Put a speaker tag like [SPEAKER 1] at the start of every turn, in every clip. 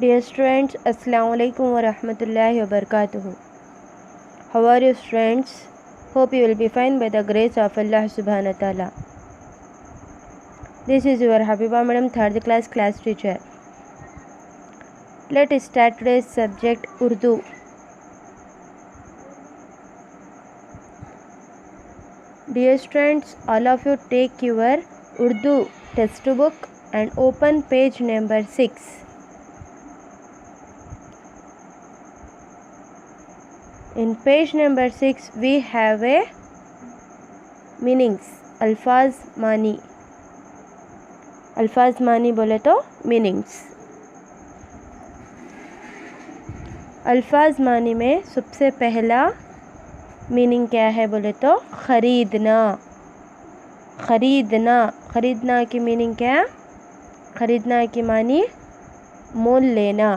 [SPEAKER 1] Dear students, Assalamu alaikum wa rahmatullahi wa barakatuhu. How are you students? Hope you will be fine by the grace of Allah subhanahu wa ta'ala. This is your Habiba Madam, 3rd class class teacher. Let's start today's subject Urdu. Dear students, all of you take your Urdu textbook and open page number 6. In page number 6 we have a meanings, अल्फाज मानी. अल्फाज मानी बोले तो meanings. अल्फाज मानी में सबसे पहला मीनिंग क्या है बोले तो ख़रीदना. ख़रीदना, ख़रीदना की मीनिंग क्या? ख़रीदना की मानी मोल लेना.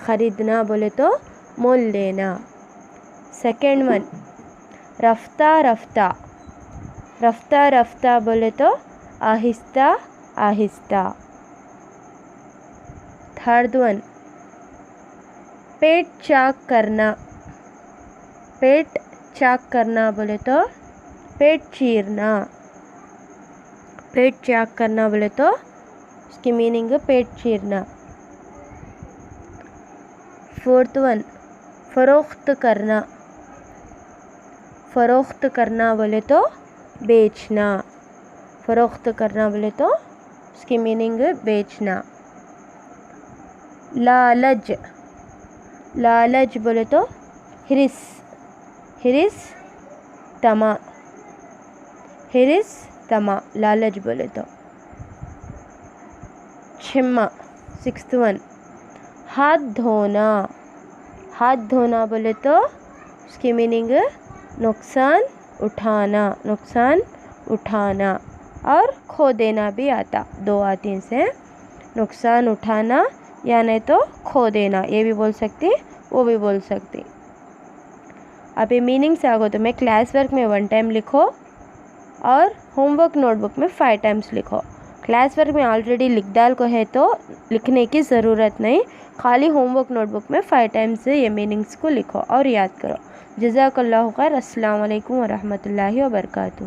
[SPEAKER 1] ख़रीदना बोले तो मोल लेना. सेकेंड वन रफ्ता रफ्ता. रफ्ता रफ्ता बोले तो आहिस्ता आहिस्ता. थर्ड वन पेट चाक करना. पेट चाक करना बोले तो पेट चीरना. पेट चाक करना बोले तो उसकी मीनिंग पेट चीरना. फोर्थ वन फ़रोख्त करना. फ़रोख्त करना बोले तो बेचना. फ़रोख्त करना बोले तो उसकी मीनिंग बेचना. लालच. लालच बोले तो हिरिस. हिरिस तमा. हिरिस तमा लालच बोले तो. छिम्मा. सिक्स्थ वन हाथ धोना. हाथ धोना बोले तो उसकी मीनिंग नुकसान उठाना. नुकसान उठाना और खो देना भी आता. दो आती से नुकसान उठाना या नहीं तो खो देना. ये भी बोल सकती, वो भी बोल सकती. अब ये मीनिंग्स आ गो तो मैं क्लास वर्क में 1 टाइम लिखो और होमवर्क नोटबुक में 5 टाइम्स लिखो. क्लास वर्क में ऑलरेडी लिख डाल को है तो लिखने की ज़रूरत नहीं. खाली होमवर्क नोटबुक में 5 टाइम्स ये मीनिंग्स को लिखो और याद करो. जज़ाकल्लाहु खैर. अस्सलाम वालेकुम व रहमतुल्लाहि व बरकातुहू.